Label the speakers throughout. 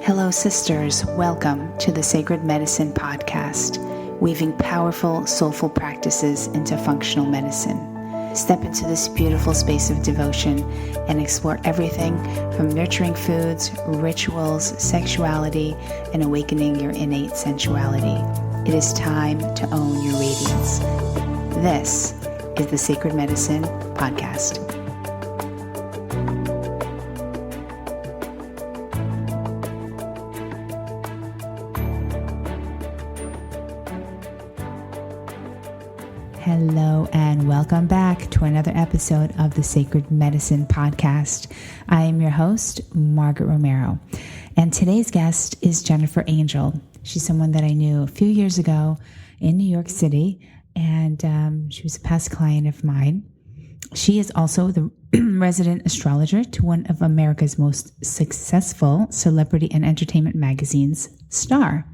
Speaker 1: Hello, sisters. Welcome to the Sacred Medicine Podcast, weaving powerful, soulful practices into functional medicine. Step into this beautiful space of devotion and explore everything from nurturing foods, rituals, sexuality, and awakening your innate sensuality. It is time to own your radiance. This is the Sacred Medicine Podcast. Hello and welcome back to another episode of the Sacred Medicine Podcast. I am your host, Margaret Romero, and today's guest is Jennifer Angel. She's someone that I knew a few years ago in New York City, and she was a past client of mine. She is also the resident astrologer to one of America's most successful celebrity and entertainment magazines, Star.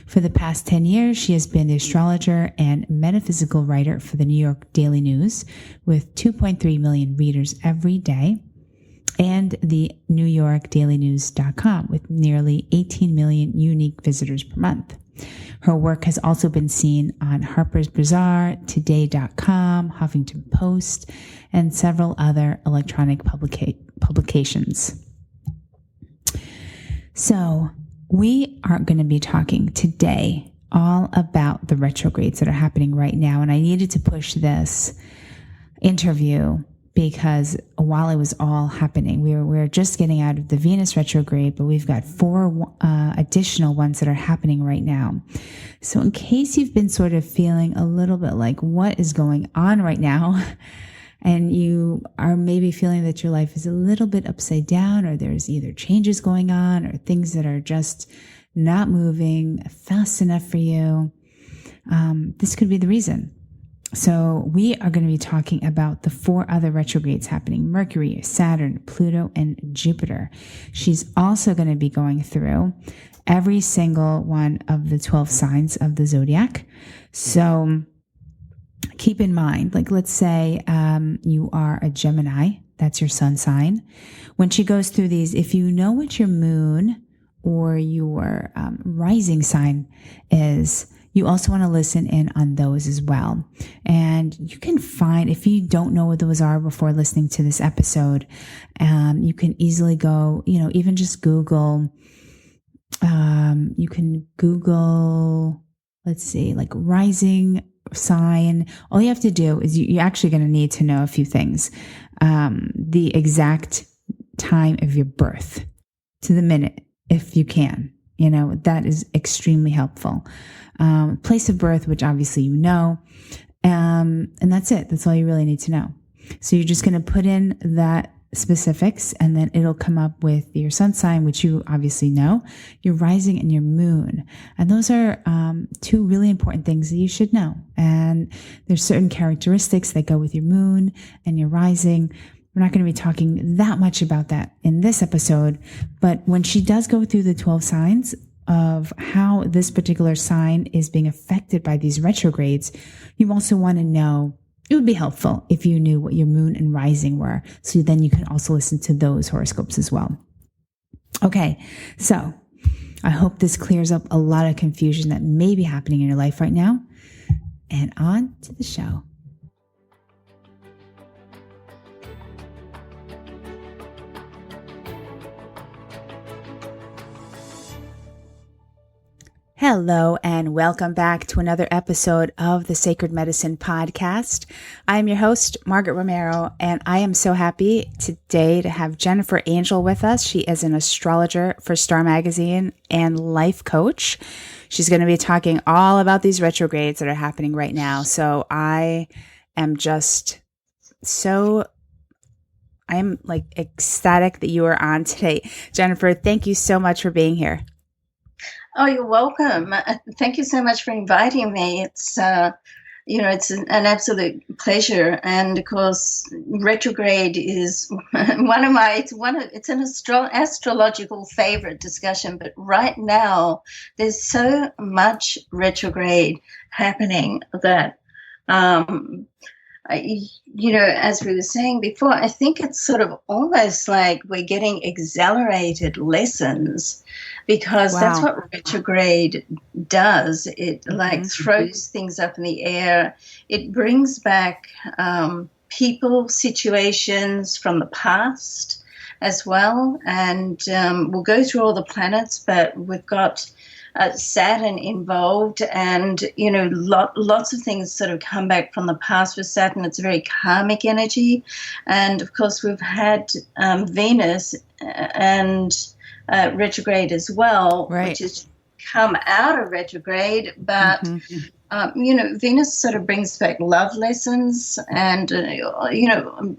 Speaker 1: For the past 10 years, she has been the astrologer and metaphysical writer for the New York Daily News with 2.3 million readers every day, and the NewYorkDailyNews.com with nearly 18 million unique visitors per month. Her work has also been seen on Harper's Bazaar, Today.com, Huffington Post, and several other electronic publications. So, we are going to be talking today all about the retrogrades that are happening right now. And I needed to push this interview because while it was all happening, we were just getting out of the Venus retrograde, but we've got 4 additional ones that are happening right now. So in case you've been sort of feeling a little bit like what is going on right now, and you are maybe feeling that your life is a little bit upside down, or there's either changes going on or things that are just not moving fast enough for you, this could be the reason. So we are going to be talking about the 4 other retrogrades happening: Mercury, Saturn, Pluto, and Jupiter. She's also going to be going through every single one of the 12 signs of the zodiac. So keep in mind, like let's say you are a Gemini, that's your sun sign. When she goes through these, if you know what your moon or your rising sign is, you also want to listen in on those as well. And you can find, if you don't know what those are before listening to this episode, you can easily go, even just Google, you can Google, let's see, like rising sign. All you have to do is you're actually going to need to know a few things. The exact time of your birth to the minute, if you can. That is extremely helpful. Place of birth, which obviously and that's it. That's all you really need to know. So you're just going to put in that specifics, and then it'll come up with your sun sign, which you obviously know, your rising and your moon. And those are 2 really important things that you should know. And there's certain characteristics that go with your moon and your rising. We're not going to be talking that much about that in this episode, but when she does go through the 12 signs of how this particular sign is being affected by these retrogrades, you also want to know, it would be helpful if you knew what your moon and rising were, so then you can also listen to those horoscopes as well. Okay, so I hope this clears up a lot of confusion that may be happening in your life right now. And on to the show. Hello and welcome back to another episode of the Sacred Medicine Podcast. I am your host, Margaret Romero, and I am so happy today to have Jennifer Angel with us. She is an astrologer for Star Magazine and life coach. She's going to be talking all about these retrogrades that are happening right now. So I am like ecstatic that you are on today. Jennifer, thank you so much for being here.
Speaker 2: Oh, you're welcome. Thank you so much for inviting me. It's, it's an absolute pleasure. And of course, retrograde is it's an astrological favorite discussion. But right now, there's so much retrograde happening that as we were saying before, I think it's sort of almost like we're getting accelerated lessons, because that's
Speaker 1: Wow.
Speaker 2: what retrograde does. It like throws things up in the air. It brings back people, situations from the past as well. And we'll go through all the planets, but we've got Saturn involved, and lots of things sort of come back from the past with Saturn. It's a very karmic energy, and of course we've had Venus and retrograde as well,
Speaker 1: Right.
Speaker 2: which has come out of retrograde, but Venus sort of brings back love lessons and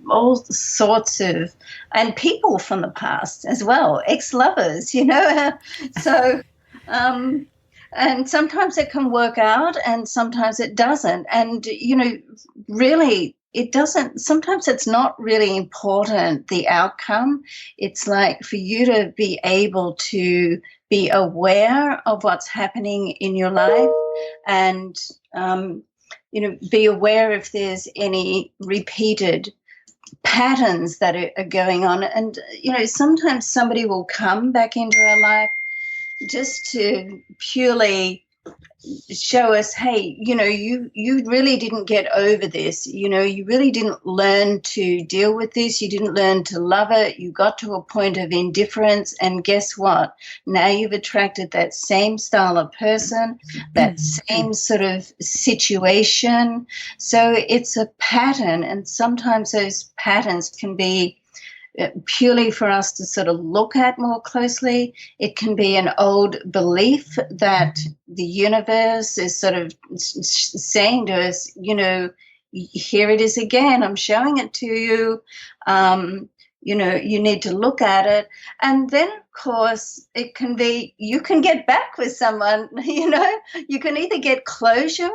Speaker 2: all sorts of, and people from the past as well, ex-lovers, so. And sometimes it can work out and sometimes it doesn't. And, really, it doesn't. Sometimes it's not really important, the outcome. It's like for you to be able to be aware of what's happening in your life and, be aware if there's any repeated patterns that are going on. And, sometimes somebody will come back into our life just to purely show us, hey, you really didn't get over this. You really didn't learn to deal with this. You didn't learn to love it. You got to a point of indifference. And guess what? Now you've attracted that same style of person, that same sort of situation. So it's a pattern. And sometimes those patterns can be purely for us to sort of look at more closely. It can be an old belief that the universe is sort of saying to us, here it is again, I'm showing it to you. You need to look at it. And then, of course, it can be, you can get back with someone, you can either get closure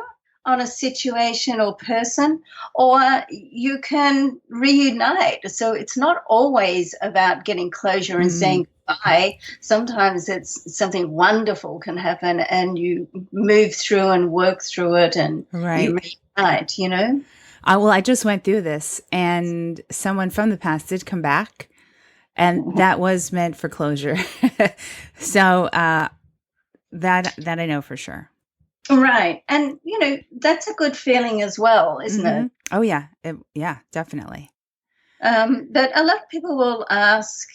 Speaker 2: on a situation or person, or you can reunite. So it's not always about getting closure and saying goodbye. Sometimes it's something wonderful can happen and you move through and work through it and you reunite,
Speaker 1: Well, I just went through this and someone from the past did come back and that was meant for closure. So that I know for sure.
Speaker 2: Right. And, that's a good feeling as well, isn't it?
Speaker 1: Oh, yeah. Yeah, definitely.
Speaker 2: But a lot of people will ask,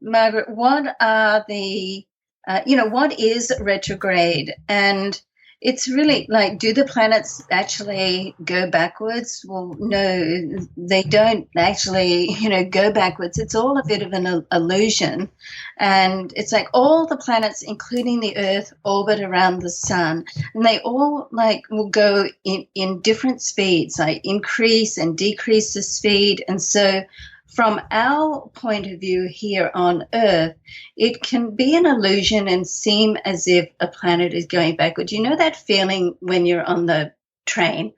Speaker 2: Margaret, what are what is retrograde? And it's really like, do the planets actually go backwards? Well, no, they don't actually, go backwards. It's all a bit of an illusion. And it's like all the planets, including the Earth, orbit around the sun. And they all will go in different speeds, like increase and decrease the speed. And so from our point of view here on Earth, it can be an illusion and seem as if a planet is going backward. You know that feeling when you're on the train,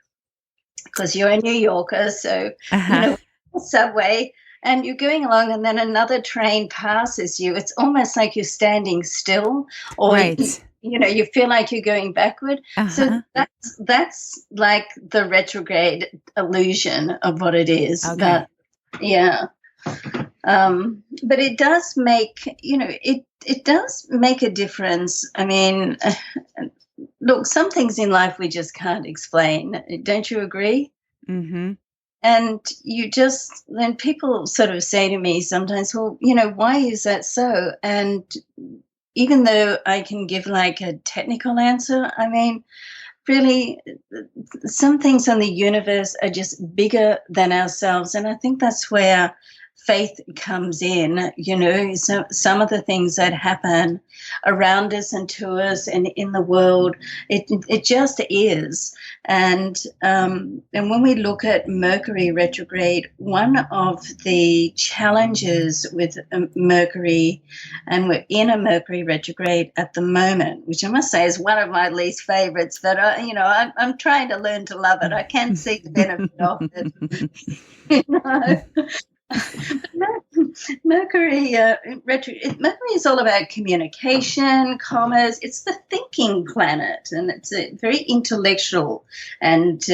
Speaker 2: because you're a New Yorker, so subway, and you're going along and then another train passes you. It's almost like you're standing still, or you feel like you're going backward. So that's like the retrograde illusion of what it is.
Speaker 1: Okay.
Speaker 2: But yeah. But it does make, it does make a difference. I mean, look, some things in life we just can't explain. Don't you agree?
Speaker 1: Mm-hmm.
Speaker 2: And then people sort of say to me sometimes, well, why is that so? And even though I can give like a technical answer, I mean, really, some things in the universe are just bigger than ourselves. And I think that's where faith comes in, so some of the things that happen around us and to us and in the world, it just is. And when we look at Mercury retrograde, one of the challenges with Mercury, and we're in a Mercury retrograde at the moment, which I must say is one of my least favorites, but I'm trying to learn to love it. I can see the benefit of it. Mercury is all about communication, commerce. It's the thinking planet, and it's very intellectual, and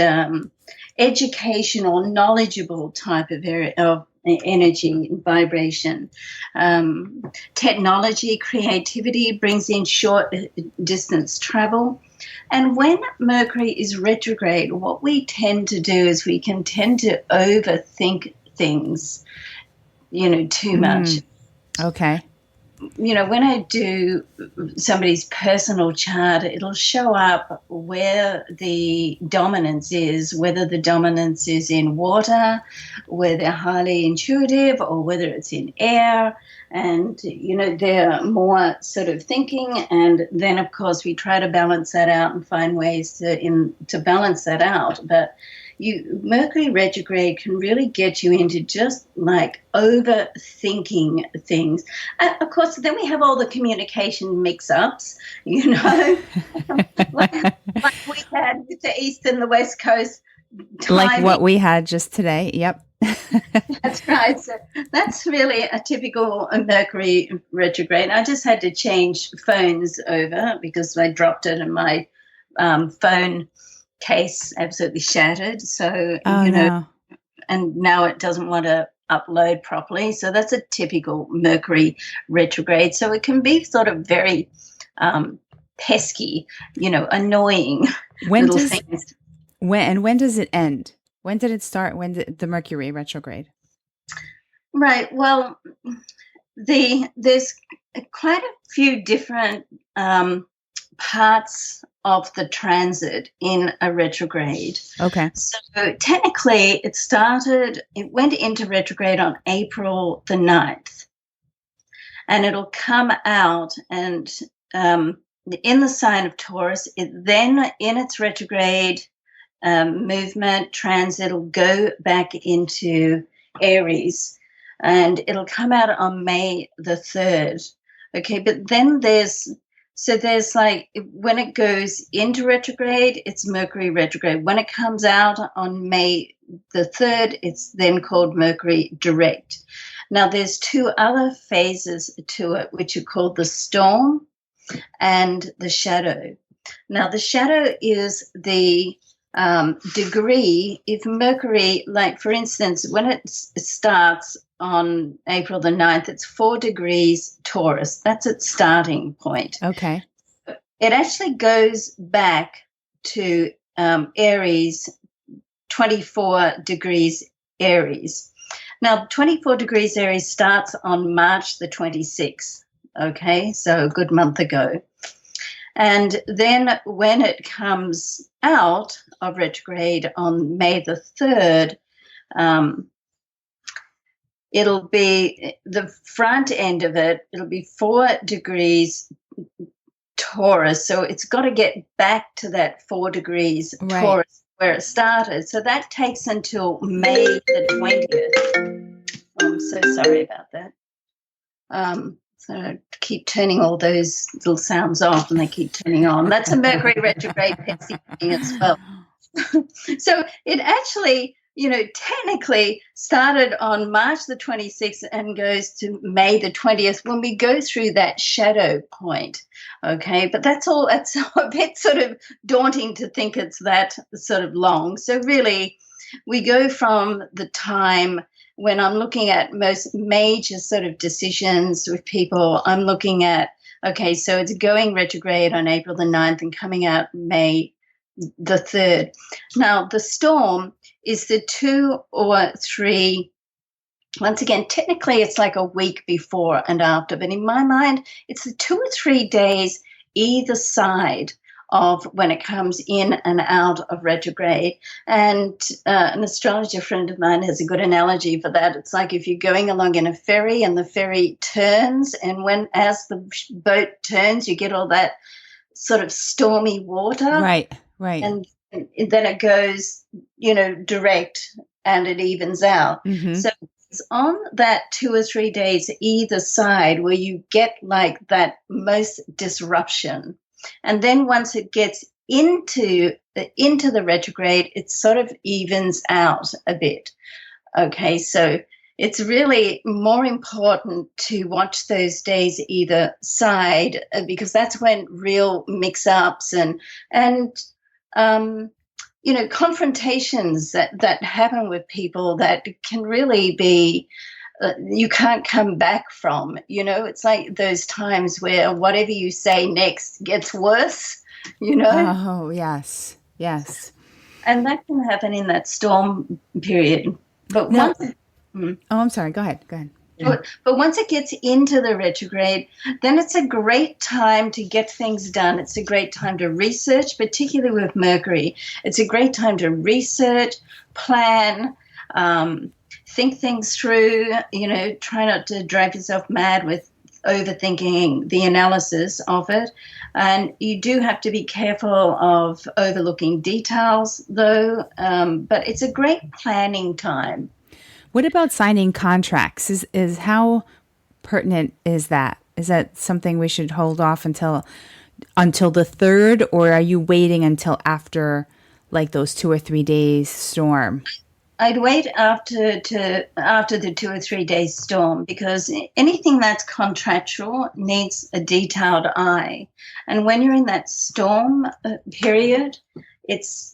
Speaker 2: educational, knowledgeable type of area of energy and vibration. Technology, creativity brings in short distance travel. And when Mercury is retrograde, what we tend to do is we can tend to overthink things, too much.
Speaker 1: Okay.
Speaker 2: When I do somebody's personal chart, it'll show up where the dominance is, whether the dominance is in water, where they're highly intuitive, or whether it's in air. And, they're more sort of thinking. And then, of course, we try to balance that out and find ways to balance that out. But Mercury retrograde can really get you into just like overthinking things. Of course, then we have all the communication mix-ups, like we had with the East and the West Coast timing.
Speaker 1: Like what we had just today. Yep.
Speaker 2: That's right. So that's really a typical Mercury retrograde. I just had to change phones over because I dropped it and my phone case absolutely shattered. So,
Speaker 1: No.
Speaker 2: and now it doesn't want to upload properly. So that's a typical Mercury retrograde. So it can be sort of very pesky, annoying little things.
Speaker 1: When does it end? When did it start? When did the Mercury retrograde?
Speaker 2: Right. Well, there's quite a few different parts of the transit in a retrograde.
Speaker 1: Okay.
Speaker 2: So technically it went into retrograde on April the 9th. And it'll come out and in the sign of Taurus, then in its retrograde movement, transit, it'll go back into Aries. And it'll come out on May the 3rd. Okay, but then there's like when it goes into retrograde, it's Mercury retrograde. When it comes out on May the 3rd, it's then called Mercury direct. Now, there's two other phases to it, which are called the storm and the shadow. Now, the shadow is the degree. If Mercury, like for instance, when it starts on April the 9th, it's 4 degrees Taurus. That's its starting point.
Speaker 1: Okay.
Speaker 2: It actually goes back to Aries, 24 degrees Aries. Now, 24 degrees Aries starts on March the 26th. Okay, so a good month ago. And then when it comes out of retrograde on May the 3rd, it'll be the front end of it, it'll be 4 degrees Taurus. So it's got to get back to that 4 degrees Taurus where it started. So that takes until May the 20th. Oh, I'm so sorry about that. So I keep turning all those little sounds off and they keep turning on. That's a Mercury retrograde Pepsi thing as well. So it actually, technically started on March the 26th and goes to May the 20th when we go through that shadow point. Okay, but it's a bit sort of daunting to think it's that sort of long. So really, we go from the time when I'm looking at most major sort of decisions with people, I'm looking at, okay, so it's going retrograde on April the 9th and coming out May the 3rd. Now, the storm is the 2 or 3, once again, technically it's like a week before and after, but in my mind, it's the 2 or 3 days either side of when it comes in and out of retrograde. And an astrologer friend of mine has a good analogy for that. It's like if you're going along in a ferry and the ferry turns, and as the boat turns, you get all that sort of stormy water.
Speaker 1: Right.
Speaker 2: And then it goes, direct and it evens out. Mm-hmm. So it's on that 2 or 3 days either side where you get like that most disruption. And then once it gets into the retrograde, it sort of evens out a bit. Okay, so it's really more important to watch those days either side because that's when real mix-ups and confrontations that happen with people that can really be, you can't come back from. It's like those times where whatever you say next gets worse,
Speaker 1: Oh, yes. Yes.
Speaker 2: and that can happen in that storm period. But
Speaker 1: No.
Speaker 2: once
Speaker 1: Oh, I'm sorry. Go ahead. Go ahead.
Speaker 2: but once it gets into the retrograde, then it's a great time to get things done. It's a great time to research, particularly with Mercury. It's a great time to research, plan, think things through, try not to drive yourself mad with overthinking the analysis of it. And you do have to be careful of overlooking details, though. But it's a great planning time.
Speaker 1: What about signing contracts? Is how pertinent is that? Is that something we should hold off until the third, or are you waiting until after like those 2 or 3 days storm?
Speaker 2: I'd wait after the 2 or 3 days storm, because anything that's contractual needs a detailed eye. And when you're in that storm period, it's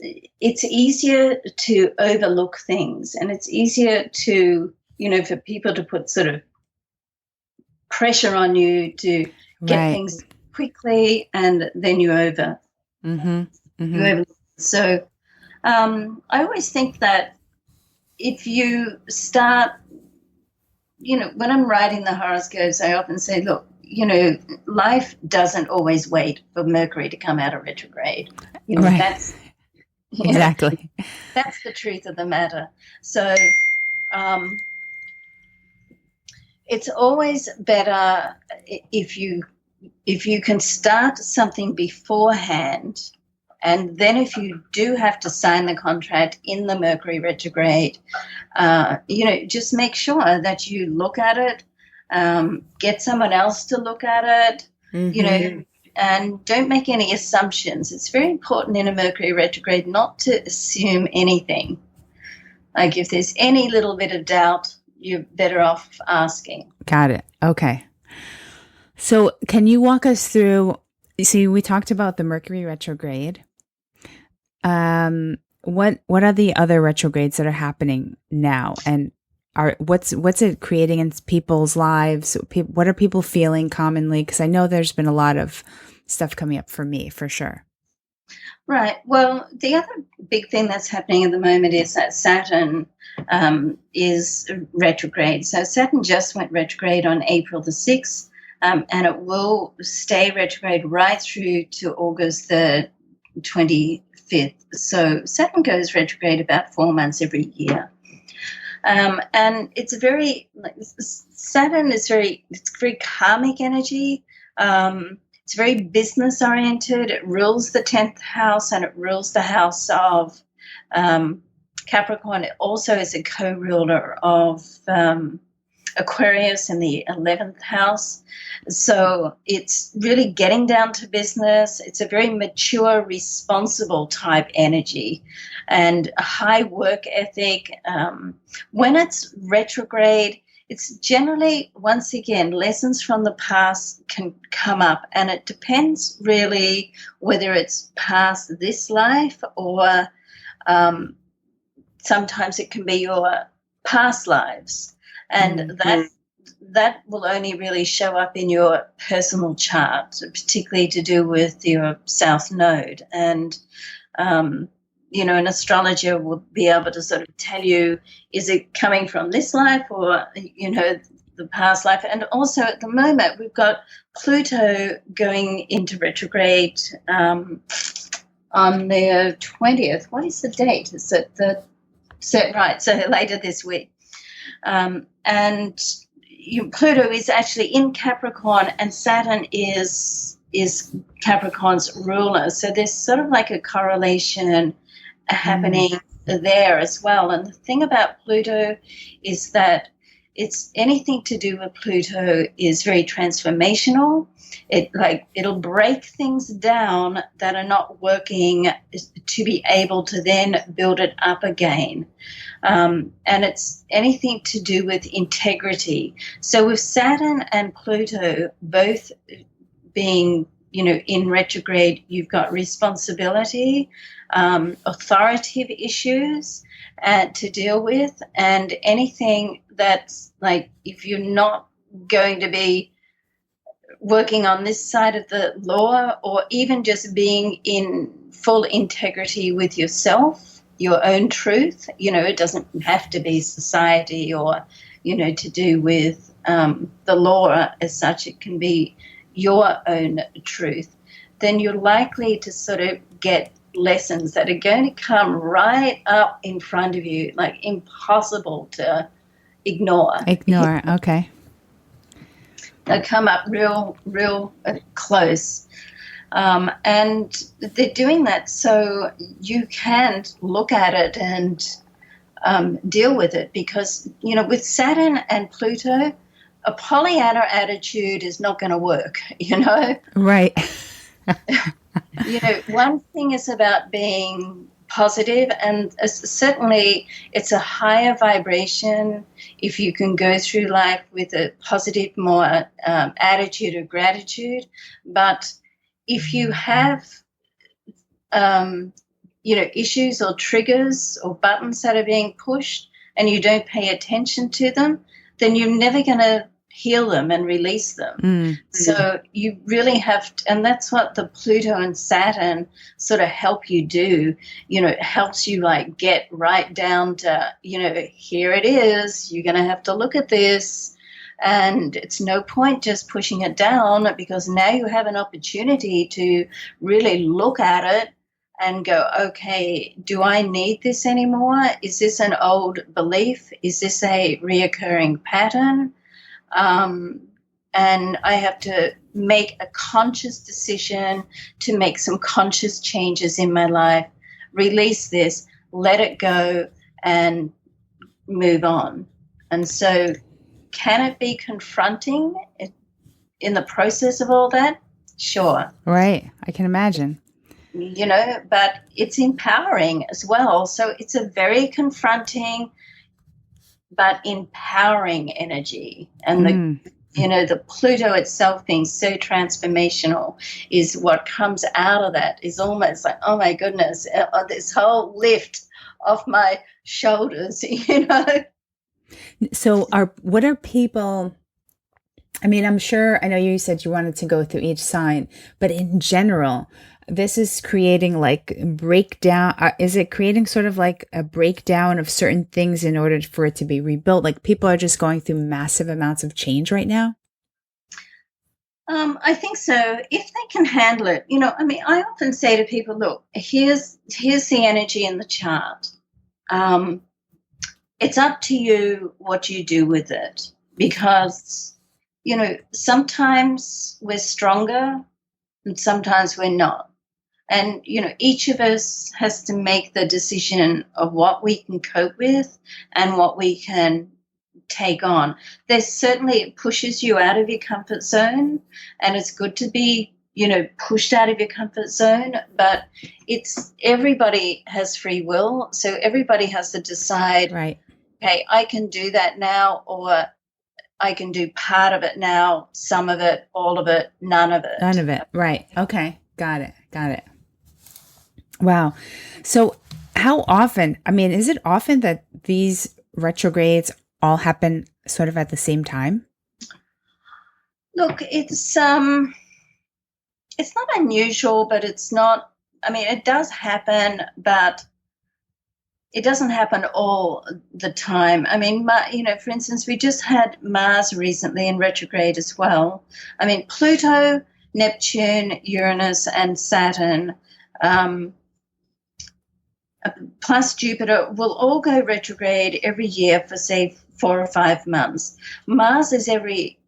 Speaker 2: easier to overlook things, and it's easier to, for people to put sort of pressure on you to get things quickly, and then you over.
Speaker 1: Mm-hmm. Mm-hmm.
Speaker 2: You overlook. So I always think that if you start, when I'm writing the horoscopes, I often say, look, life doesn't always wait for Mercury to come out of retrograde.
Speaker 1: Right.
Speaker 2: That's
Speaker 1: exactly.
Speaker 2: That's the truth of the matter. So it's always better if you can start something beforehand. And then if you do have to sign the contract in the Mercury retrograde, just make sure that you look at it, get someone else to look at it,
Speaker 1: Mm-hmm.
Speaker 2: and don't make any assumptions. It's very important in a Mercury retrograde not to assume anything. Like if there's any little bit of doubt, you're better off asking.
Speaker 1: Got it. Okay. So can you walk us through, see, we talked about the Mercury retrograde. What are the other retrogrades that are happening now, and what's it creating in people's lives? What are people feeling commonly? Because I know there's been a lot of stuff coming up for me, for sure.
Speaker 2: Right. Well, the other big thing that's happening at the moment is that Saturn is retrograde. So Saturn just went retrograde on April the 6th, and it will stay retrograde right through to August the 25th. So Saturn goes retrograde about 4 months every year. And it's Saturn is very karmic energy. It's very business oriented. It rules the 10th house, and it rules the house of Capricorn. It also is a co-ruler of Aquarius in the 11th house. So it's really getting down to business. It's a very mature, responsible type energy, and a high work ethic. When it's retrograde, it's generally, once again, lessons from the past can come up, and it depends really whether it's past this life or sometimes it can be your past lives. And that will only really show up in your personal chart, particularly to do with your South Node. And, an astrologer will be able to sort of tell you, is it coming from this life or, the past life? And also at the moment, we've got Pluto going into retrograde on the 20th. What is the date? Is it right? So later this week. And Pluto is actually in Capricorn, and Saturn is Capricorn's ruler. So there's sort of like a correlation happening there as well. And the thing about Pluto is that it's anything to do with Pluto is very transformational. It'll break things down that are not working to be able to then build it up again. And it's anything to do with integrity. So with Saturn and Pluto both being, in retrograde, you've got responsibility, authoritative issues to deal with, and anything that's like, if you're not going to be working on this side of the law, or even just being in full integrity with yourself, your own truth, it doesn't have to be society or, to do with the law as such. It can be your own truth. Then you're likely to sort of get lessons that are going to come right up in front of you, like impossible to ignore.
Speaker 1: Okay.
Speaker 2: They come up real close. And they're doing that so you can look at it and deal with it, because, with Saturn and Pluto, a Pollyanna attitude is not going to work,
Speaker 1: Right.
Speaker 2: One thing is about being positive, and certainly it's a higher vibration if you can go through life with a positive, more attitude of gratitude. But if you have, issues or triggers or buttons that are being pushed and you don't pay attention to them, then you're never going to heal them and release them. Mm-hmm. So you really have to, and that's what the Pluto and Saturn sort of help you do. It helps you like get right down to, here it is, you're going to have to look at this, and it's no point just pushing it down, because now you have an opportunity to really look at it and go, okay, do I need this anymore? Is this an old belief? Is this a reoccurring pattern? And I have to make a conscious decision to make some conscious changes in my life, release this, let it go, and move on. And so can it be confronting in the process of all that? Sure.
Speaker 1: Right. I can imagine.
Speaker 2: But it's empowering as well. So it's a very confronting but empowering energy. And the Pluto itself being so transformational is what comes out of that is almost like, oh my goodness, this whole lift off my shoulders,
Speaker 1: So what are people, I mean, I'm sure, I know you said you wanted to go through each sign, but in general, this is creating like breakdown. Is it creating sort of like a breakdown of certain things in order for it to be rebuilt? Like people are just going through massive amounts of change right now?
Speaker 2: I think so, if they can handle it. I often say to people, look, here's the energy in the chart. It's up to you what you do with it, because, sometimes we're stronger and sometimes we're not. And, each of us has to make the decision of what we can cope with and what we can take on. There's certainly, it pushes you out of your comfort zone, and it's good to be, pushed out of your comfort zone, but everybody has free will. So everybody has to decide,
Speaker 1: right,
Speaker 2: okay, I can do that now, or I can do part of it now, some of it, all of it, none of it.
Speaker 1: None of it. Right. Okay. Got it. Wow. So how often, is it often that these retrogrades all happen sort of at the same time?
Speaker 2: Look, it's not unusual, but it's not, it does happen, but it doesn't happen all the time. For instance, we just had Mars recently in retrograde as well. Pluto, Neptune, Uranus, and Saturn, plus Jupiter, will all go retrograde every year for, say, 4 or 5 months. Mars is every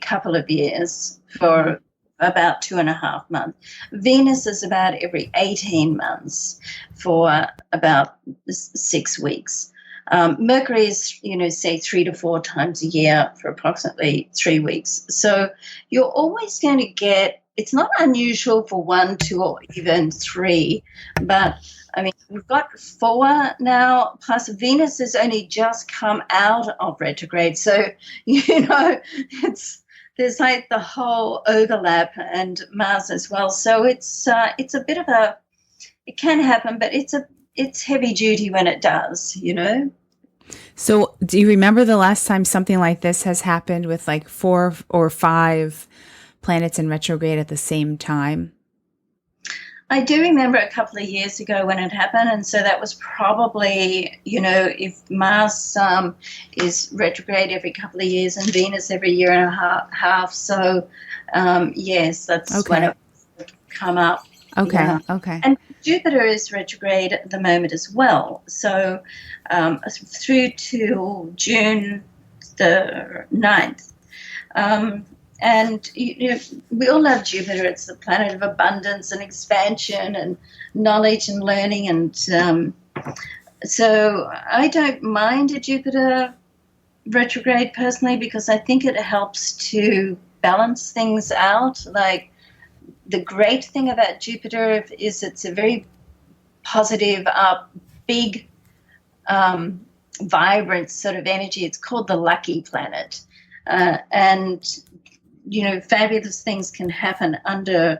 Speaker 2: couple of years for about 2.5 months. Venus is about every 18 months for about 6 weeks. Mercury is, say 3 to 4 times a year for approximately 3 weeks. So you're always going to get, it's not unusual for 1, 2, or even 3, but we've got 4 now, plus Venus has only just come out of retrograde. So, there's like the whole overlap and Mars as well. So it's a bit of a, it can happen, but it's heavy duty when it does, you know.
Speaker 1: So do you remember the last time something like this has happened with like 4 or 5 planets in retrograde at the same time?
Speaker 2: I do remember a couple of years ago when it happened, and so that was probably, you know, if Mars is retrograde every couple of years and Venus every year and a half. So, yes, that's when it would come up.
Speaker 1: Okay,
Speaker 2: yeah.
Speaker 1: okay.
Speaker 2: And Jupiter is retrograde at the moment as well. So through to June the 9th. And you know, we all love Jupiter. It's the planet of abundance and expansion and knowledge and learning. And so I don't mind a Jupiter retrograde personally, because I think it helps to balance things out. Like, the great thing about Jupiter is it's a very positive, big, vibrant sort of energy. It's called the lucky planet. And you know, fabulous things can happen under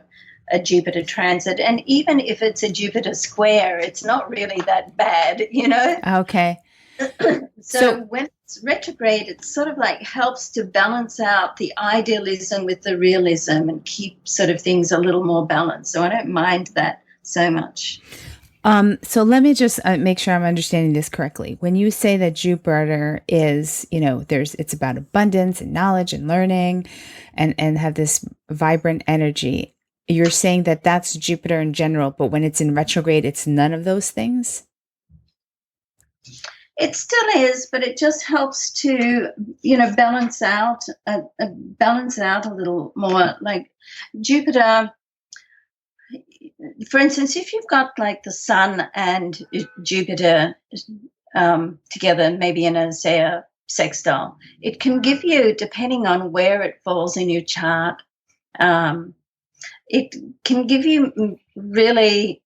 Speaker 2: a Jupiter transit. And even if it's a Jupiter square, it's not really that bad, you know?
Speaker 1: Okay.
Speaker 2: So when it's retrograde, it sort of like helps to balance out the idealism with the realism and keep sort of things a little more balanced. So I don't mind that so much.
Speaker 1: So let me just make sure I'm understanding this correctly. When you say that Jupiter is, you know, it's about abundance and knowledge and learning and have this vibrant energy, you're saying that that's Jupiter in general, but when it's in retrograde, it's none of those things?
Speaker 2: It still is, but it just helps to, you know, balance out a little more. Like Jupiter, for instance, if you've got like the Sun and Jupiter together, maybe in a sextile, it can give you, depending on where it falls in your chart, it can give you really,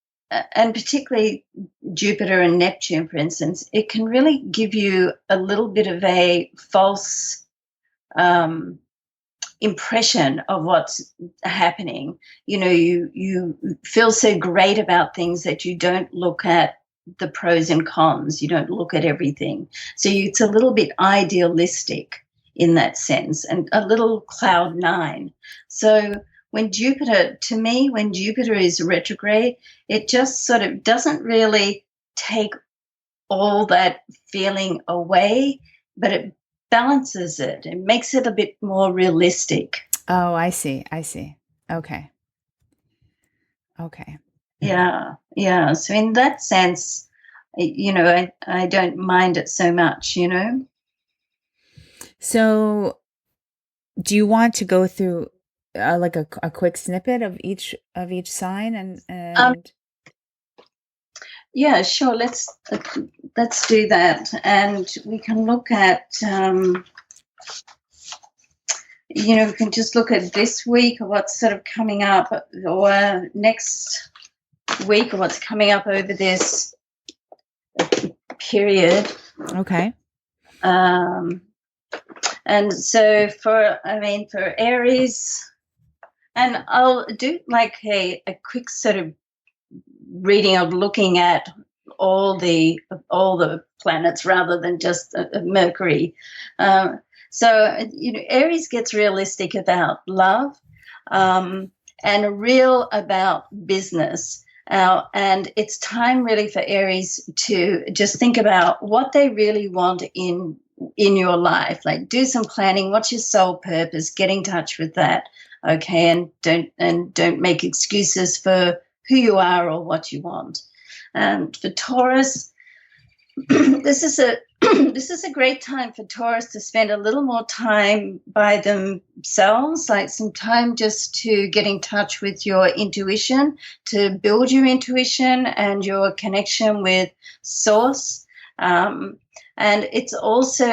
Speaker 2: and particularly Jupiter and Neptune, for instance, it can really give you a little bit of a false impression of what's happening. You know, you feel so great about things that you don't look at the pros and cons. You don't look at everything. So it's a little bit idealistic in that sense, and a little cloud nine. So when Jupiter is retrograde, it just sort of doesn't really take all that feeling away, but it balances it and makes it a bit more realistic.
Speaker 1: Oh, I see. Okay.
Speaker 2: Yeah. So in that sense, you know, I don't mind it so much, you know.
Speaker 1: So do you want to go through like a quick snippet of each sign and
Speaker 2: yeah, sure. Let's do that, and we can look at you know, we can just look at this week or what's sort of coming up, or next week, or what's coming up over this period.
Speaker 1: Okay.
Speaker 2: And so for Aries, and I'll do like a quick sort of reading of looking at all the planets rather than just Mercury. So, you know, Aries gets realistic about love and real about business. And it's time really for Aries to just think about what they really want in your life. Like, do some planning. What's your soul purpose? Get in touch with that. Okay, and don't make excuses for who you are or what you want. And for Taurus, this is a great time for Taurus to spend a little more time by themselves, like some time just to get in touch with your intuition, to build your intuition and your connection with Source. And it's also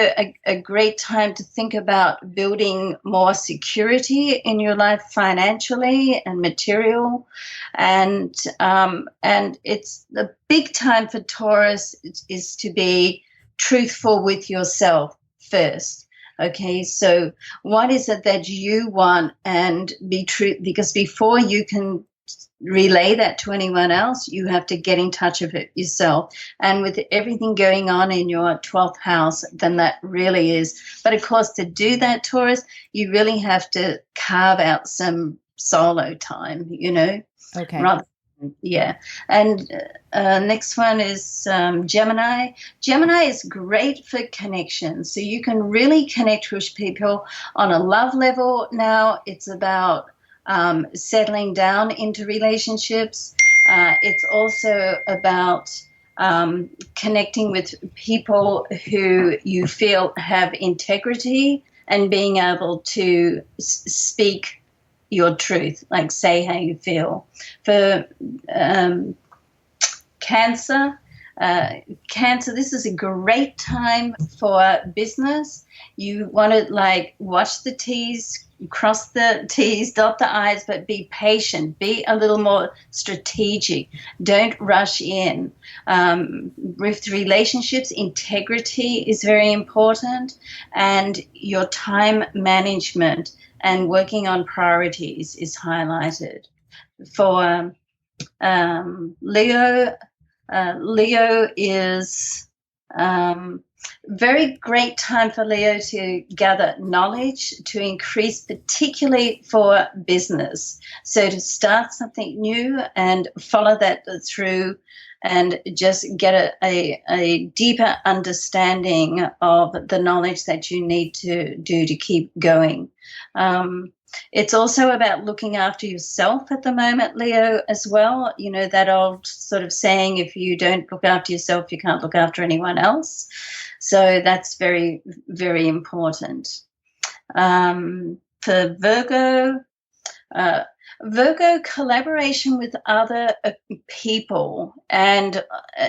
Speaker 2: a great time to think about building more security in your life financially and material. And it's the big time for Taurus is to be truthful with yourself first. Okay, so what is it that you want, and be true, because before you can relay that to anyone else, you have to get in touch with it yourself. And with everything going on in your 12th house, then that really is. But of course, to do that, Taurus, you really have to carve out some solo time,
Speaker 1: Okay.
Speaker 2: rather. Yeah. And next one is Gemini. Gemini is great for connection. So you can really connect with people on a love level. Now it's about settling down into relationships. It's also about connecting with people who you feel have integrity and being able to speak your truth, like say how you feel. For Cancer, this is a great time for business. You want to watch the T's, cross the T's, dot the I's, but be patient. Be a little more strategic. Don't rush in. With relationships, integrity is very important, and your time management and working on priorities is highlighted. For Leo, Leo is very great time for Leo to gather knowledge, to increase, particularly for business. So to start something new and follow that through and just get a deeper understanding of the knowledge that you need to do to keep going. It's also about looking after yourself at the moment, Leo, as well. You know, that old sort of saying, if you don't look after yourself, you can't look after anyone else. So that's very, very important. For Virgo, collaboration with other people, and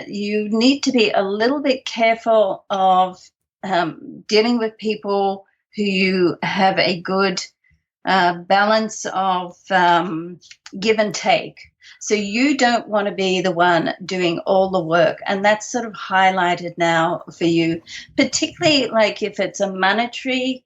Speaker 2: you need to be a little bit careful of dealing with people who you have a good balance of give and take. So you don't want to be the one doing all the work, and that's sort of highlighted now for you, particularly like if it's a monetary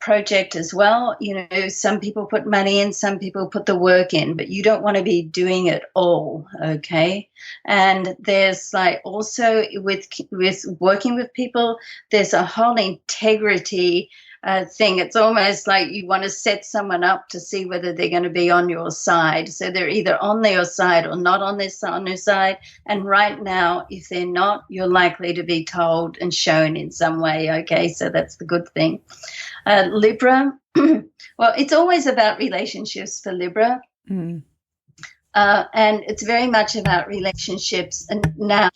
Speaker 2: project as well. You know, some people put money in, some people put the work in, but you don't want to be doing it all, okay? And there's like also with working with people, there's a whole integrity thing. It's almost like you want to set someone up to see whether they're going to be on your side. So they're either on their side or not on their side. And right now, if they're not, you're likely to be told and shown in some way. Okay, so that's the good thing. Libra, well, it's always about relationships for Libra. And it's very much about relationships now,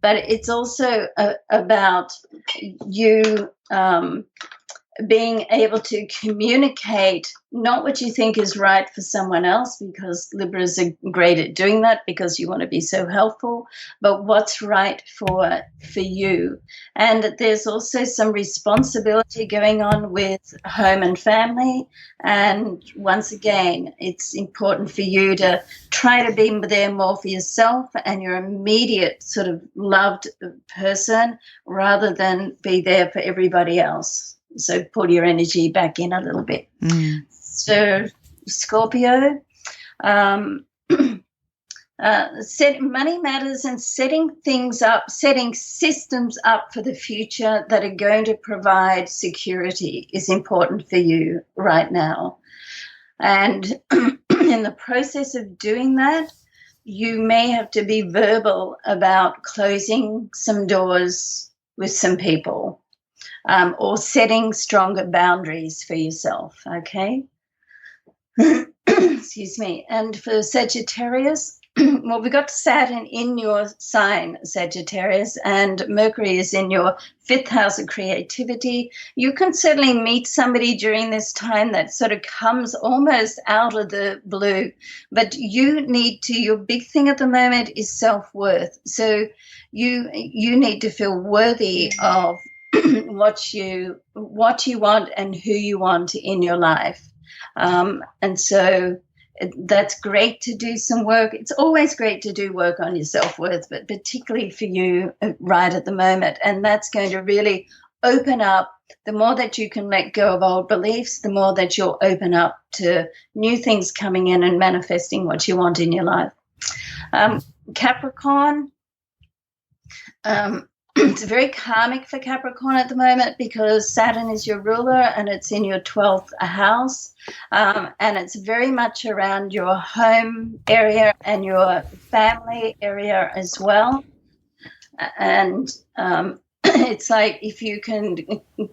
Speaker 2: but it's also about you being able to communicate not what you think is right for someone else, because Libras are great at doing that because you want to be so helpful, but what's right for you. And there's also some responsibility going on with home and family. And once again, it's important for you to try to be there more for yourself and your immediate sort of loved person rather than be there for everybody else. So pull your energy back in a little bit. So Scorpio, set money matters, and setting things up, setting systems up for the future that are going to provide security is important for you right now. And in the process of doing that, you may have to be verbal about closing some doors with some people. Or setting stronger boundaries for yourself, okay? Excuse me. And for Sagittarius, well, we got Saturn in your sign, Sagittarius, and Mercury is in your 5th house of creativity. You can certainly meet somebody during this time that sort of comes almost out of the blue, but you need to, your big thing at the moment is self-worth. So you need to feel worthy of what you want and who you want in your life. And so that's great to do some work. It's always great to do work on your self-worth, but particularly for you right at the moment. And that's going to really open up, the more that you can let go of old beliefs, the more that you'll open up to new things coming in and manifesting what you want in your life. Capricorn, it's very karmic for Capricorn at the moment because Saturn is your ruler and it's in your 12th house. And it's very much around your home area and your family area as well. And it's like if you can,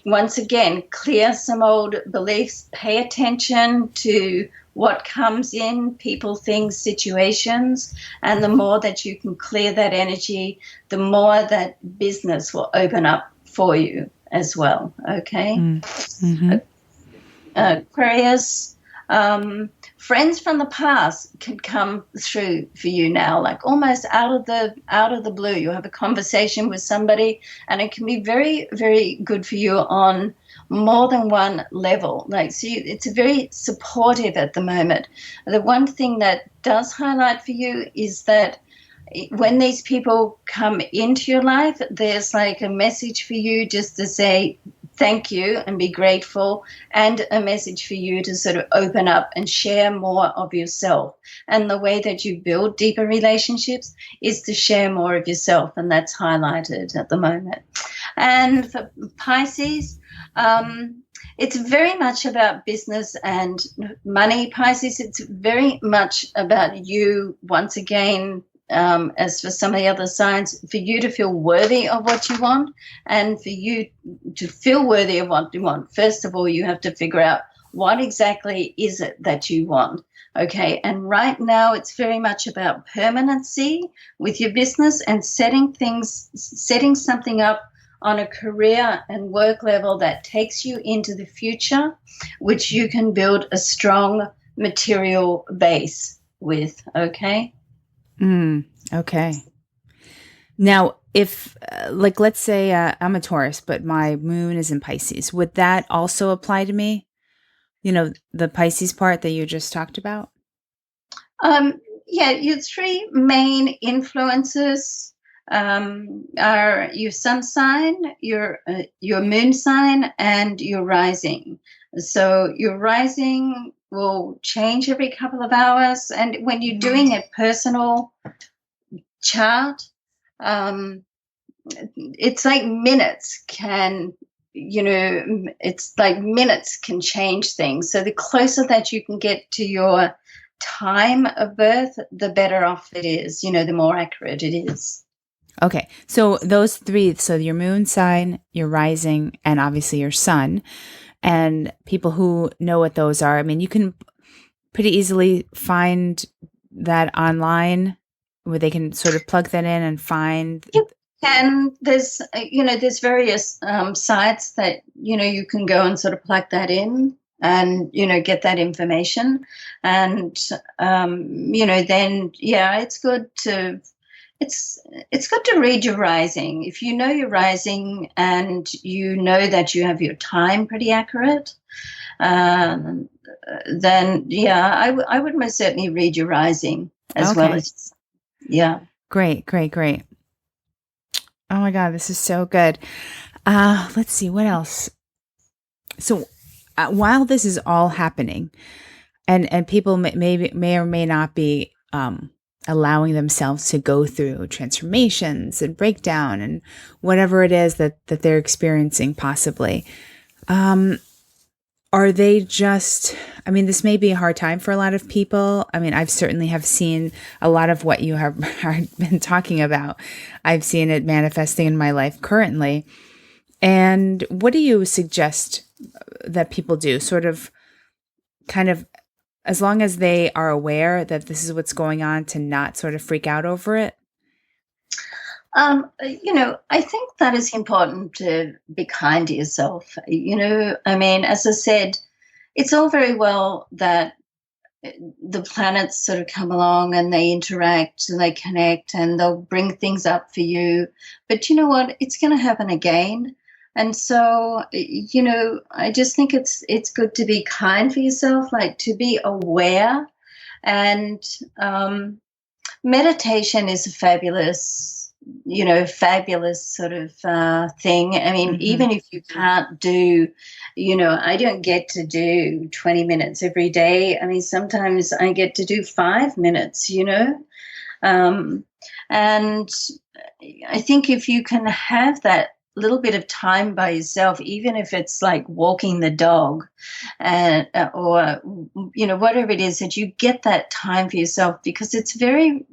Speaker 2: once again, clear some old beliefs, pay attention to what comes in, people, things, situations, and the more that you can clear that energy, the more that business will open up for you as well, okay? Mm-hmm. Aquarius, friends from the past could come through for you now, like almost out of the blue. You'll have a conversation with somebody and it can be very, very good for you on more than one level. Like, so it's very supportive at the moment. The one thing that does highlight for you is that when these people come into your life, there's like a message for you just to say thank you and be grateful, and a message for you to sort of open up and share more of yourself. And the way that you build deeper relationships is to share more of yourself, and that's highlighted at the moment. And for Pisces, it's very much about business and money, Pisces. It's very much about you, once again, as for some of the other signs, for you to feel worthy of what you want, and for you to feel worthy of what you want. First of all, you have to figure out what exactly is it that you want, okay? And right now it's very much about permanency with your business and setting something up on a career and work level that takes you into the future, which you can build a strong material base with, okay?
Speaker 1: Okay. Now, if, like, let's say I'm a Taurus, but my moon is in Pisces, would that also apply to me? You know, the Pisces part that you just talked about?
Speaker 2: Yeah, your three main influences are your sun sign, your moon sign, and your rising. So your rising will change every couple of hours, and when you're doing a personal chart, it's like minutes can change things. So the closer that you can get to your time of birth, the better off it is, the more accurate it is.
Speaker 1: Okay. So those three, so your moon sign, your rising, and obviously your sun. And people who know what those are, I mean, you can pretty easily find that online where they can sort of plug that in and find.
Speaker 2: And there's various sites that, you can go and sort of plug that in and, get that information. And, then, yeah, it's good to read your rising. If you know your rising and you know that you have your time pretty accurate, then, yeah, I would most certainly read your rising as well as, yeah.
Speaker 1: Great. Oh my God, this is so good. Let's see, what else? So while this is all happening, and people may or may not be allowing themselves to go through transformations and breakdown and whatever it is that they're experiencing possibly, are they just, I mean, this may be a hard time for a lot of people. I mean, I've certainly have seen a lot of what you have been talking about. I've seen it manifesting in my life currently. And what do you suggest that people do? Sort of, kind of, as long as they are aware that this is what's going on, to not sort of freak out over it?
Speaker 2: I think that is important to be kind to yourself. I mean, as I said, it's all very well that the planets sort of come along and they interact and they connect and they'll bring things up for you. But you know what? It's going to happen again. And so, I just think it's good to be kind for yourself, like to be aware. And meditation is a fabulous fabulous sort of thing. I mean, even if you can't do, I don't get to do 20 minutes every day. I mean, sometimes I get to do 5 minutes, and I think if you can have that little bit of time by yourself, even if it's like walking the dog, and or whatever it is, that you get that time for yourself, because it's really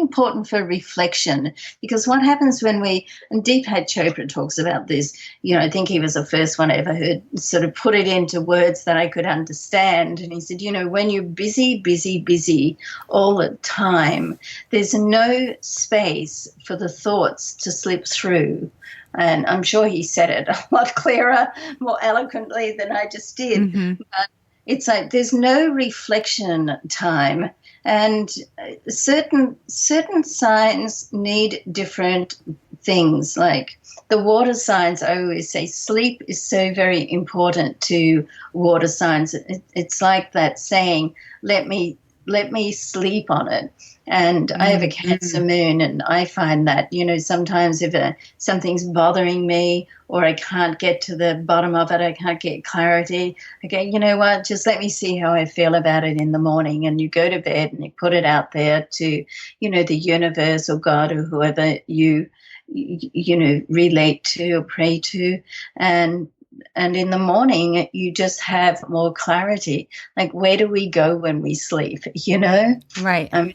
Speaker 2: important for reflection. Because what happens when and Deepak Chopra talks about this, I think he was the first one I ever heard sort of put it into words that I could understand. And he said, when you're busy, busy, busy all the time, there's no space for the thoughts to slip through. And I'm sure he said it a lot clearer, more eloquently than I just did. But it's like there's no reflection time, and certain signs need different things. Like the water signs, I always say sleep is so very important to water signs. It's like that saying, let me sleep on it. And I have a Cancer moon, and I find that, sometimes if something's bothering me or I can't get to the bottom of it, I can't get clarity, okay, you know what, just let me see how I feel about it in the morning. And you go to bed and you put it out there to, the universe or God or whoever you relate to or pray to. And in the morning, you just have more clarity. Like, where do we go when we sleep,
Speaker 1: Right.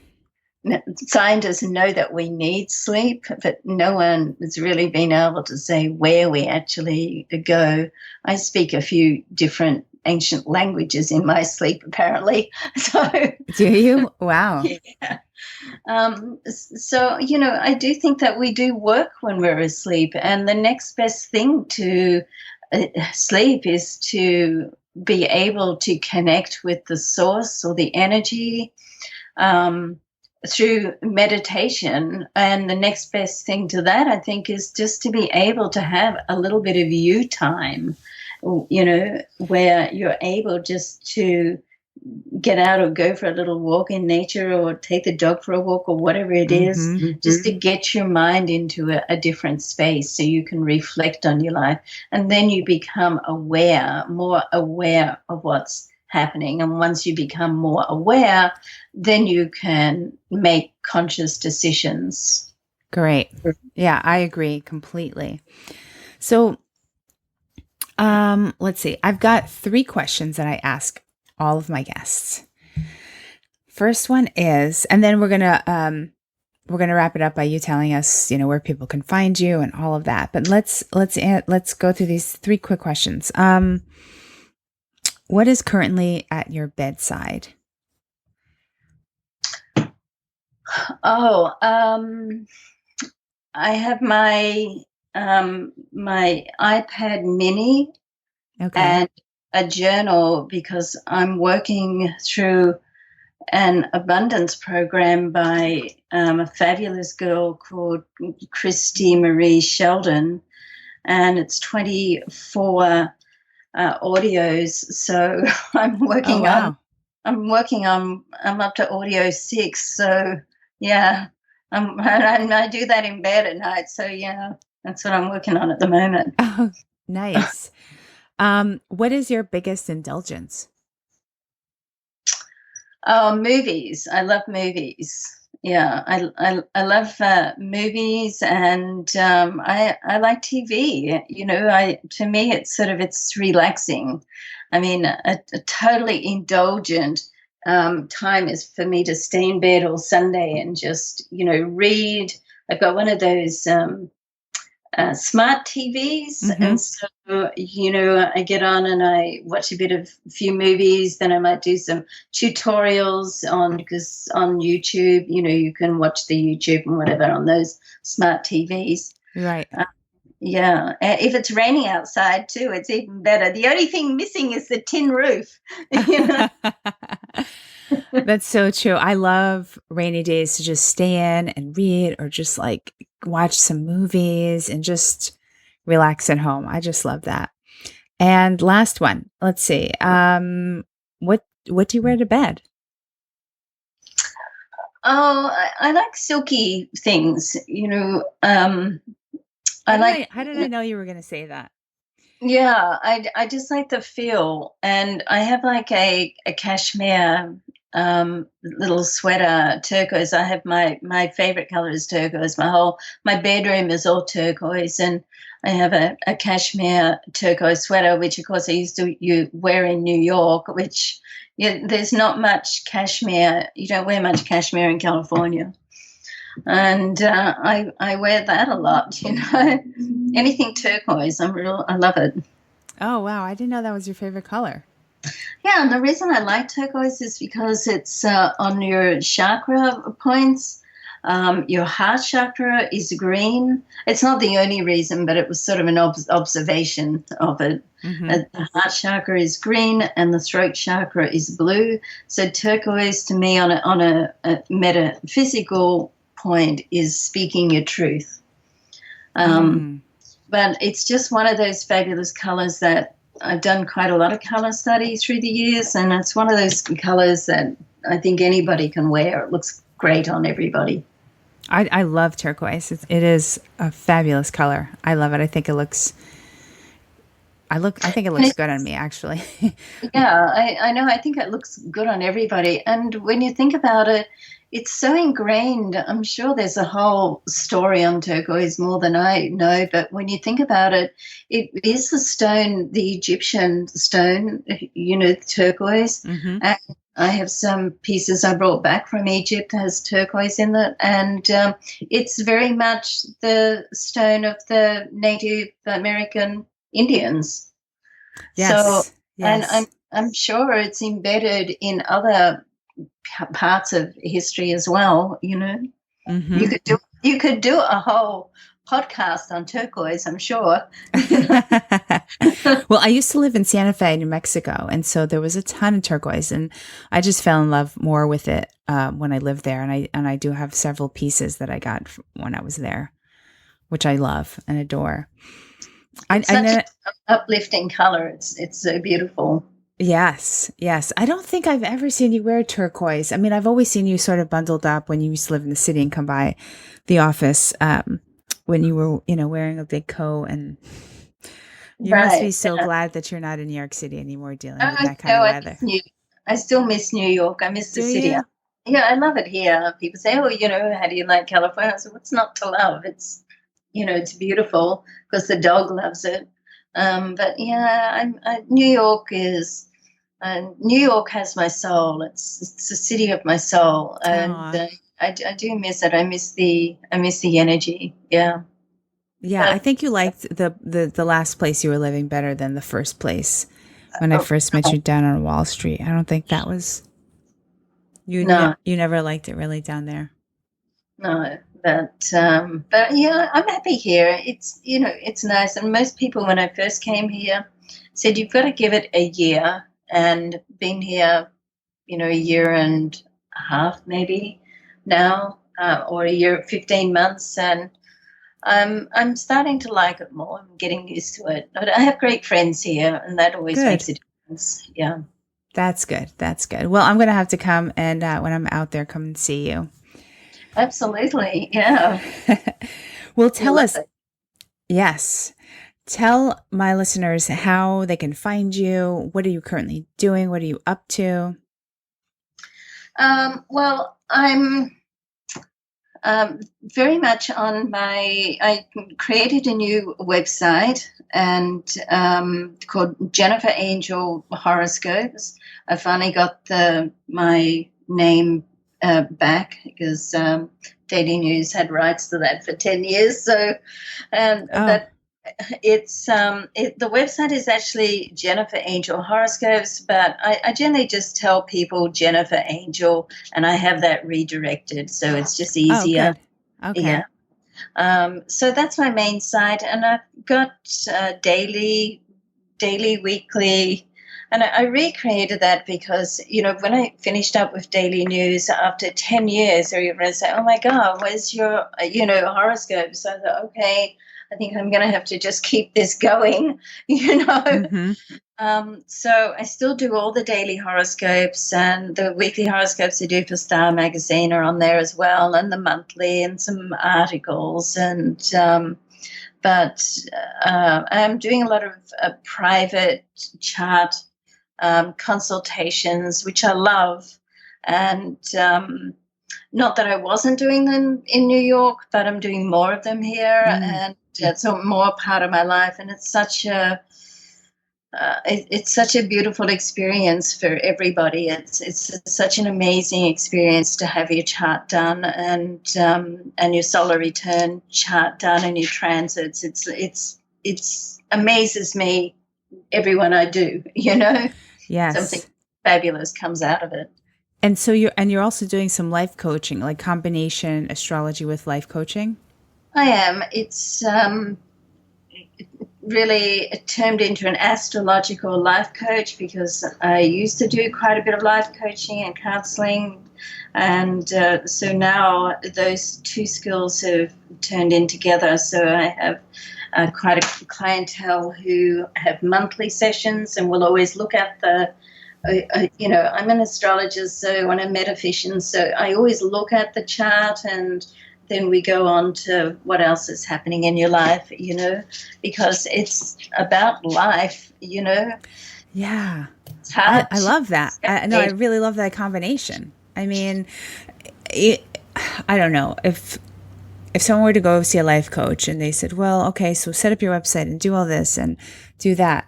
Speaker 2: Scientists know that we need sleep, but no one has really been able to say where we actually go. I speak a few different ancient languages in my sleep, apparently. So,
Speaker 1: do you? Wow.
Speaker 2: Yeah. So, I do think that we do work when we're asleep, and the next best thing to sleep is to be able to connect with the source or the energy through meditation. And the next best thing to that, I think, is just to be able to have a little bit of you time, where you're able just to get out or go for a little walk in nature or take the dog for a walk or whatever it is, just to get your mind into a different space so you can reflect on your life. And then you become more aware of what's happening. And once you become more aware, then you can make conscious decisions.
Speaker 1: Great. Yeah, I agree completely. So, let's see. I've got 3 questions that I ask all of my guests. First one is, and then we're gonna wrap it up by you telling us, where people can find you and all of that. But let's go through these 3 quick questions. What is currently at your bedside?
Speaker 2: Oh, I have my my iPad mini, and a journal, because I'm working through an abundance program by a fabulous girl called Christy Marie Sheldon, and it's 24 audios. So I'm working on. I'm up to audio 6. So yeah, and I do that in bed at night. So yeah, that's what I'm working on at the moment.
Speaker 1: Oh, nice. What is your biggest indulgence?
Speaker 2: Oh, movies. I love movies. Yeah, I love movies, and I like TV. To me, it's relaxing. I mean, a totally indulgent time is for me to stay in bed all Sunday and just read. I've got one of those smart TVs, and so I get on and I watch a few movies. Then I might do some tutorials because on YouTube, you can watch the YouTube and whatever on those smart TVs.
Speaker 1: Right.
Speaker 2: Yeah. If it's raining outside too, it's even better. The only thing missing is the tin roof.
Speaker 1: That's so true. I love rainy days to just stay in and read, or just like watch some movies and just relax at home. I just love that. And last one, let's see. What do you wear to bed?
Speaker 2: Oh, I like silky things, I like,
Speaker 1: How did I know you were going to say that?
Speaker 2: yeah, I just like the feel. And I have like a cashmere little sweater, turquoise. I have my favorite color is turquoise. My bedroom is all turquoise, and I have a cashmere turquoise sweater, which of course I used to wear in New York, which there's not much cashmere. You don't wear much cashmere in California. And I wear that a lot, anything turquoise. I love it.
Speaker 1: Oh, wow. I didn't know that was your favorite color.
Speaker 2: Yeah, and the reason I like turquoise is because it's on your chakra points. Your heart chakra is green. It's not the only reason, but it was sort of an observation of it.
Speaker 1: Mm-hmm.
Speaker 2: The heart chakra is green and the throat chakra is blue. So turquoise, to me, on a metaphysical point, is speaking your truth. But it's just one of those fabulous colors that I've done quite a lot of color study through the years, and it's one of those colors that I think anybody can wear. It looks great on everybody.
Speaker 1: I love turquoise. It is a fabulous color. I love it. I think it looks good on me, actually.
Speaker 2: Yeah, I know. I think it looks good on everybody. And when you think about it, it's so ingrained. I'm sure there's a whole story on turquoise more than I know. But when you think about it, it is the stone, the Egyptian stone, turquoise.
Speaker 1: Mm-hmm.
Speaker 2: And I have some pieces I brought back from Egypt that has turquoise in it. And it's very much the stone of the Native American Indians.
Speaker 1: Yes.
Speaker 2: So,
Speaker 1: yes.
Speaker 2: and I'm sure it's embedded in other parts of history as well.
Speaker 1: Mm-hmm.
Speaker 2: You could do a whole podcast on turquoise, I'm sure.
Speaker 1: Well, I used to live in Santa Fe, New Mexico, and so there was a ton of turquoise, and I just fell in love more with it when I lived there. And I do have several pieces that I got when I was there, which I love and adore.
Speaker 2: It's such an uplifting color. It's so beautiful.
Speaker 1: Yes, yes. I don't think I've ever seen you wear turquoise. I mean, I've always seen you sort of bundled up when you used to live in the city and come by the office when you were, wearing a big coat. And you must be so glad that you're not in New York City anymore dealing with that kind of weather.
Speaker 2: I still miss New York. I miss the city.
Speaker 1: You?
Speaker 2: Yeah, I love it here. People say, oh, how do you like California? I said, what's not to love? It's beautiful because the dog loves it. But yeah, New York has my soul. It's the city of my soul, and I do miss it. I miss the energy. Yeah.
Speaker 1: Yeah, I think you liked the last place you were living better than the first place when I first met you down on Wall Street. I don't think that was you. No. You never liked it really down there.
Speaker 2: No. But yeah, I'm happy here. It's nice. And most people, when I first came here, said you've got to give it a year. And been here, a year and a half maybe now, or a year, 15 months, and I'm starting to like it more. I'm getting used to it. But I have great friends here, and that always makes a difference. Yeah,
Speaker 1: that's good. That's good. Well, I'm going to have to come and when I'm out there, come and see you.
Speaker 2: Absolutely. Yeah.
Speaker 1: Well, tell us. Yes. Tell my listeners how they can find you. What are you currently doing? What are you up to?
Speaker 2: Well, I'm very much I created a new website and called Jennifer Angel Horoscopes. I finally got my name back because Daily News had rights to that for 10 years. So, but the website is actually Jennifer Angel Horoscopes, but I generally just tell people Jennifer Angel, and I have that redirected, so it's just easier.
Speaker 1: Oh, okay.
Speaker 2: Yeah. So that's my main site, and I've got daily, weekly. And I recreated that because, when I finished up with Daily News after 10 years, everybody say, oh, my God, where's your, horoscope? So I thought, okay, I think I'm going to have to just keep this going,
Speaker 1: Mm-hmm.
Speaker 2: So I still do all the daily horoscopes, and the weekly horoscopes I do for Star Magazine are on there as well, and the monthly and some articles. But I'm doing a lot of private chart consultations, which I love. And not that I wasn't doing them in New York, but I'm doing more of them here, and it's a more part of my life. And it's such a beautiful experience for everybody. It's such an amazing experience to have your chart done, and your solar return chart done, and your transits. It's amazes me everyone I do.
Speaker 1: Yes.
Speaker 2: Something fabulous comes out of it.
Speaker 1: And so you're also doing some life coaching, like combination astrology with life coaching?
Speaker 2: I am. It's really turned into an astrological life coach, because I used to do quite a bit of life coaching and counseling. And so now those two skills have turned in together. So I have quite a clientele who have monthly sessions, and will always look at I'm an astrologer, so I'm a metaphysician, so I always look at the chart, and then we go on to what else is happening in your life, because it's about life,
Speaker 1: Yeah. I love that. I really love that combination. I mean, I don't know if someone were to go see a life coach and they said, well, okay, so set up your website and do all this and do that.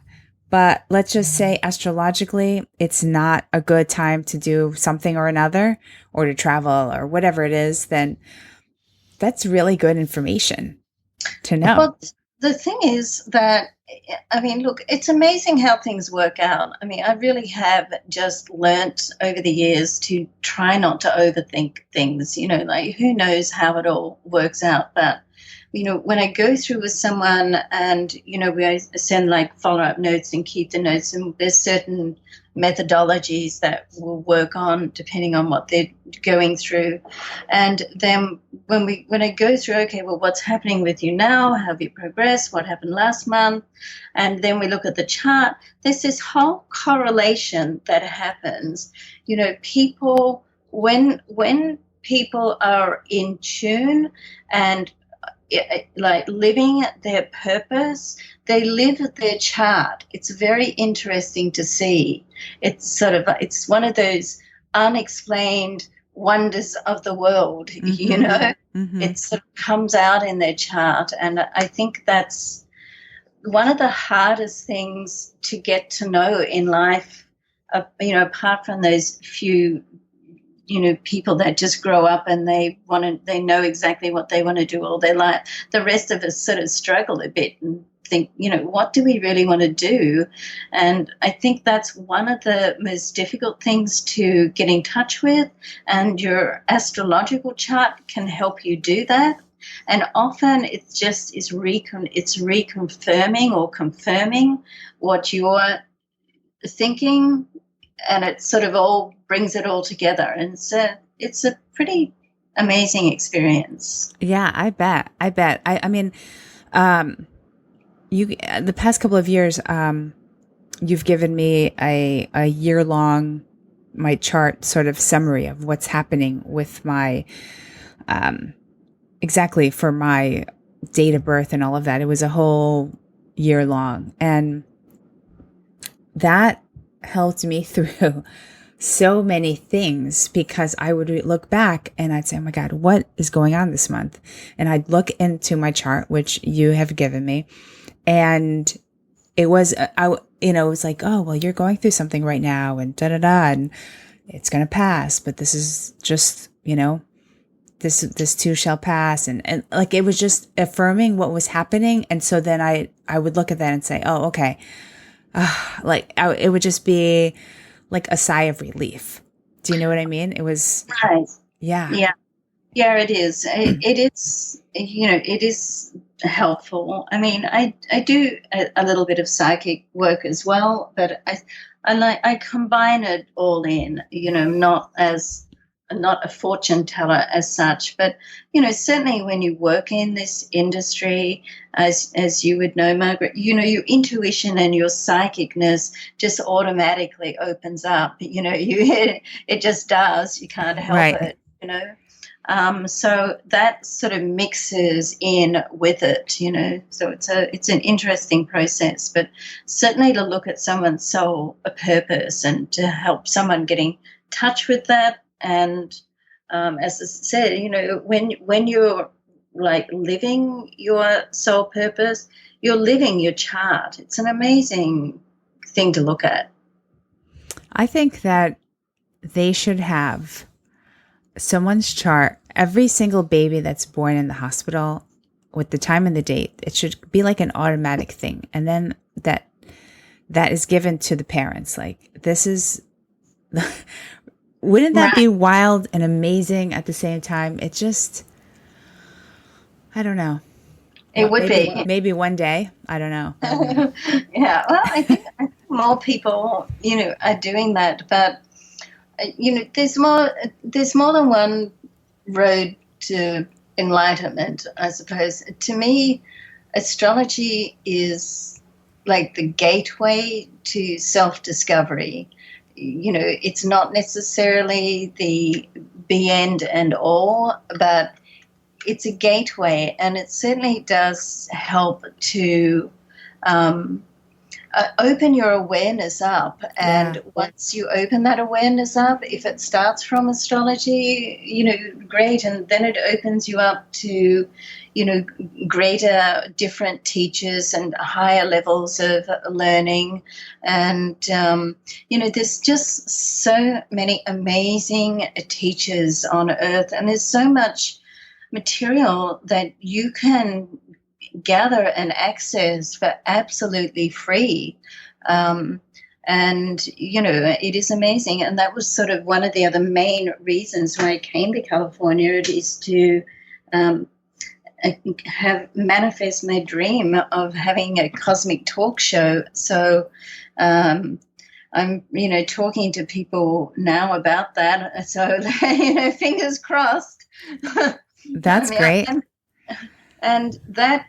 Speaker 1: But let's just say astrologically, it's not a good time to do something or another, or to travel or whatever it is, then that's really good information to know.
Speaker 2: Well, the thing is that, look, it's amazing how things work out. I really have just learnt over the years to try not to overthink things, like who knows how it all works out. But when I go through with someone, and, we send like follow-up notes and keep the notes, and there's certain methodologies that we'll work on depending on what they're going through. And then when I go through, okay, well, what's happening with you now? How have you progressed? What happened last month? And then we look at the chart. There's this whole correlation that happens. People, when people are in tune and like living their purpose, they live their chart. It's very interesting to see. It's one of those unexplained wonders of the world,
Speaker 1: Mm-hmm.
Speaker 2: It sort of comes out in their chart. And I think that's one of the hardest things to get to know in life, apart from those few people that just grow up and they know exactly what they want to do all their life. The rest of us sort of struggle a bit and think, what do we really want to do? And I think that's one of the most difficult things to get in touch with, and your astrological chart can help you do that. And often it's reconfirming or confirming what you're thinking, and it sort of all brings it all together. And it's a pretty amazing experience.
Speaker 1: Yeah, I bet. The past couple of years, you've given me a year-long, my chart sort of summary of what's happening with my, exactly for my date of birth and all of that. It was a whole year long. And that helped me through so many things, because I would look back and I'd say, oh my God, what is going on this month? And I'd look into my chart, which you have given me. And it was, it was like, oh, well, you're going through something right now, and and it's going to pass, but this is just, this too shall pass. And like, it was just affirming what was happening. And so then I would look at that and say, oh, okay. It would just be like a sigh of relief. Do you know what I mean? It was
Speaker 2: right.
Speaker 1: Yeah.
Speaker 2: It is. It is. It is helpful. I do a little bit of psychic work as well, but I combine it all in. Not as not a fortune teller as such, but, certainly when you work in this industry, as you would know, Margaret, your intuition and your psychicness just automatically opens up. It just does. You can't help
Speaker 1: Right.
Speaker 2: it. So that sort of mixes in with it, So it's an interesting process, but certainly to look at someone's soul purpose and to help someone get in touch with that. And as I said, when you're like living your soul purpose, you're living your chart. It's an amazing thing to look at.
Speaker 1: I think that they should have someone's chart, every single baby that's born in the hospital with the time and the date. It should be like an automatic thing. And then that is given to the parents. Like, this is, wouldn't that be wild and amazing at the same time? It just, I don't know.
Speaker 2: It would be.
Speaker 1: Maybe one day. I don't know.
Speaker 2: Yeah. Well, I think more people, are doing that. But, there's more than one road to enlightenment, I suppose. To me, astrology is like the gateway to self-discovery. It's not necessarily the be end and all, but it's a gateway, and it certainly does help to open your awareness up. And once you open that awareness up, if it starts from astrology, great, and then it opens you up to, greater different teachers and higher levels of learning. And, there's just so many amazing teachers on earth, and there's so much material that you can gather and access for absolutely free. And, it is amazing. And that was sort of one of the other main reasons why I came to California. It is to have manifest my dream of having a cosmic talk show. So I'm, talking to people now about that. So, fingers crossed.
Speaker 1: That's great.
Speaker 2: And that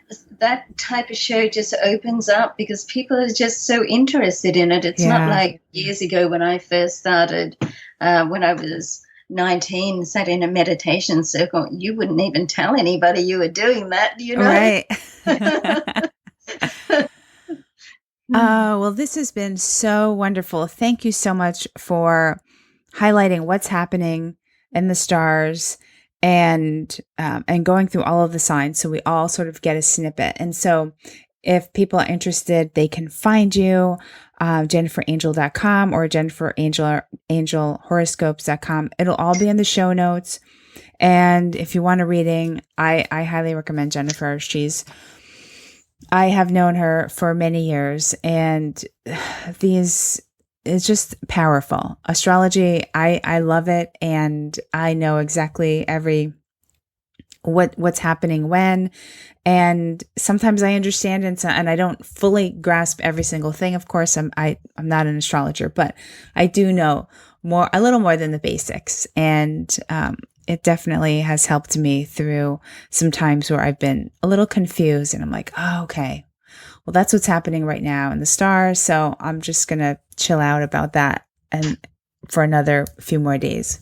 Speaker 2: type of show just opens up because people are just so interested in it. It's not like years ago when I first started, when I was 19, sat in a meditation circle. You wouldn't even tell anybody you were doing that,
Speaker 1: Right. Oh, well, this has been so wonderful. Thank you so much for highlighting what's happening in the stars and going through all of the signs, so we all sort of get a snippet. And so if people are interested, they can find you, jenniferangel.com or jenniferangelhoroscopes.com. It'll all be in the show notes. And if you want a reading, I highly recommend Jennifer. I have known her for many years, and it's just powerful. Astrology, I love it, and I know exactly what's happening when, and sometimes I understand and I don't fully grasp every single thing. Of course, I'm not an astrologer, but I do know a little more than the basics, and it definitely has helped me through some times where I've been a little confused, and I'm like, oh, okay. Well, that's what's happening right now in the stars. So I'm just going to chill out about that and for another few more days.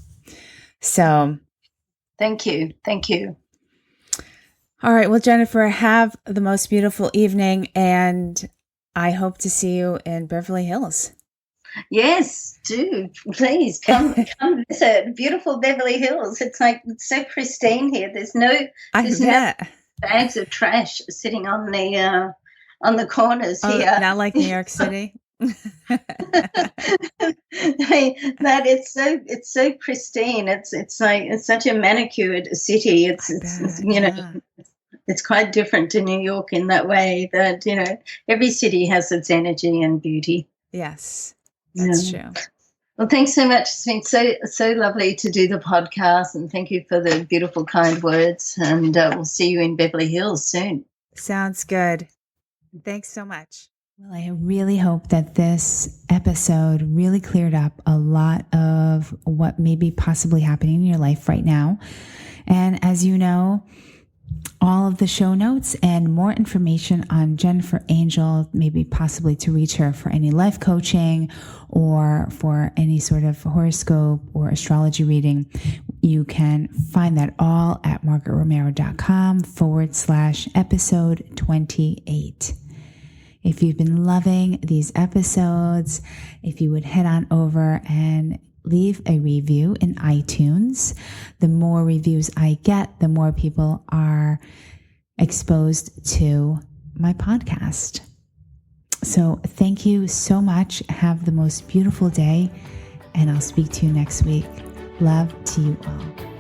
Speaker 1: So
Speaker 2: thank you. Thank you.
Speaker 1: All right. Well, Jennifer, have the most beautiful evening, and I hope to see you in Beverly Hills.
Speaker 2: Yes, do. Please come visit beautiful Beverly Hills. It's so pristine here. There's no bags of trash sitting on the corners here.
Speaker 1: Not like New York City.
Speaker 2: That it's so pristine. It's such a manicured city. It's quite different to New York in that way that every city has its energy and beauty.
Speaker 1: Yes, that's true.
Speaker 2: Well, thanks so much. It's been so lovely to do the podcast, and thank you for the beautiful, kind words. And we'll see you in Beverly Hills soon.
Speaker 1: Sounds good. Thanks so much. Well, I really hope that this episode really cleared up a lot of what may be possibly happening in your life right now. And as you know, all of the show notes and more information on Jennifer Angel, maybe possibly to reach her for any life coaching or for any sort of horoscope or astrology reading, you can find that all at margaretromero.com/episode 28. If you've been loving these episodes, if you would head on over and leave a review in iTunes. The more reviews I get, the more people are exposed to my podcast. So thank you so much. Have the most beautiful day, and I'll speak to you next week. Love to you all.